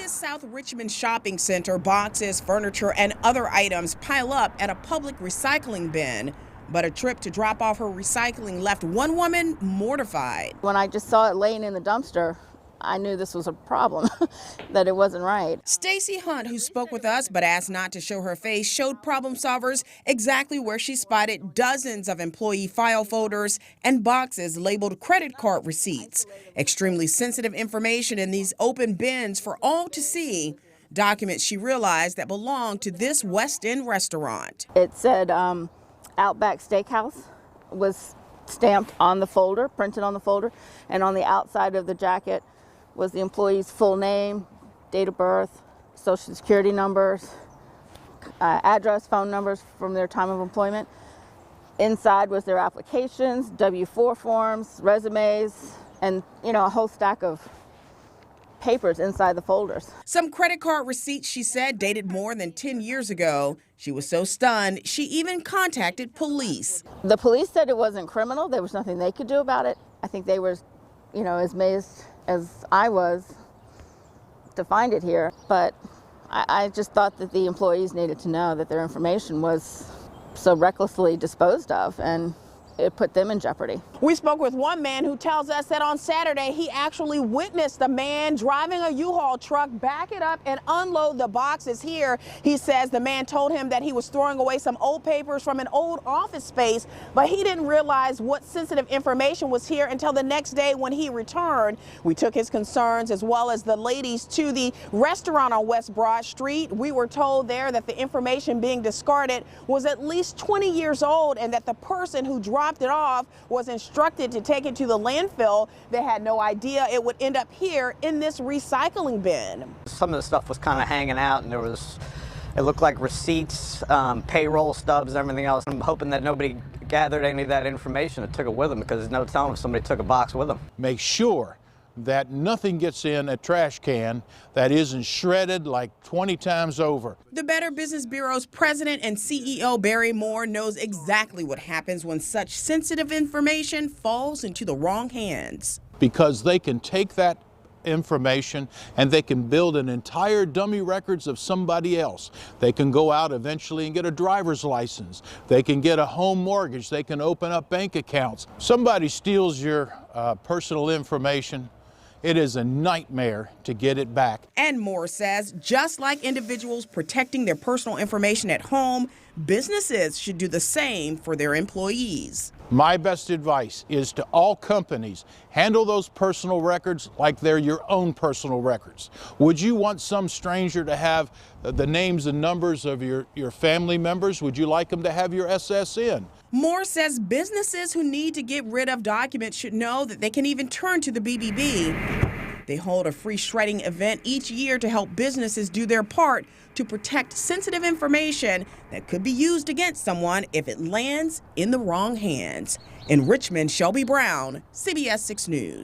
this South Richmond shopping center, boxes, furniture, and other items pile up at a public recycling bin. But a trip to drop off her recycling left one woman mortified. When I just saw it laying in the dumpster, I knew this was a problem, that it wasn't right. Staci Hunt, who spoke with us but asked not to show her face, showed problem solvers exactly where she spotted dozens of employee file folders and boxes labeled credit card receipts. Extremely sensitive information in these open bins for all to see. Documents she realized that belonged to this West End restaurant. It said Outback Steakhouse was stamped on the folder, printed on the folder, and on the outside of the jacket was the employee's full name, date of birth, social security numbers, address, phone numbers from their time of employment. Inside was their applications, W-4 forms, resumes, and a whole stack of papers inside the folders. Some credit card receipts, she said, dated more than 10 years ago. She was so stunned, she even contacted police. The police said it wasn't criminal. There was nothing they could do about it. I think they were, as amazed as I was to find it here. But I just thought that the employees needed to know that their information was so recklessly disposed of, and it put them in jeopardy. We spoke with one man who tells us that on Saturday he actually witnessed a man driving a U-Haul truck back it up and unload the boxes here. He says the man told him that he was throwing away some old papers from an old office space, but he didn't realize what sensitive information was here until the next day when he returned. We took his concerns as well as the ladies to the restaurant on West Broad Street. We were told there that the information being discarded was at least 20 years old and that the person who dropped it off was instructed to take it to the landfill. They had no idea it would end up here in this recycling bin. Some of the stuff was kind of hanging out, and it looked like receipts, payroll stubs, everything else. I'm hoping that nobody gathered any of that information and took it with them, because there's no telling if somebody took a box with them. Make sure that nothing gets in a trash can that isn't shredded like 20 times over. The Better Business Bureau's president and CEO Barry Moore knows exactly what happens when such sensitive information falls into the wrong hands. Because they can take that information and they can build an entire dummy records of somebody else. They can go out eventually and get a driver's license. They can get a home mortgage. They can open up bank accounts. Somebody steals your personal information, it is a nightmare to get it back. And Moore says, just like individuals protecting their personal information at home, businesses should do the same for their employees. My best advice is to all companies, handle those personal records like they're your own personal records. Would you want some stranger to have the names and numbers of your family members? Would you like them to have your SSN? Moore says businesses who need to get rid of documents should know that they can even turn to the BBB. They hold a free shredding event each year to help businesses do their part to protect sensitive information that could be used against someone if it lands in the wrong hands. In Richmond, Shelby Brown, CBS 6 News.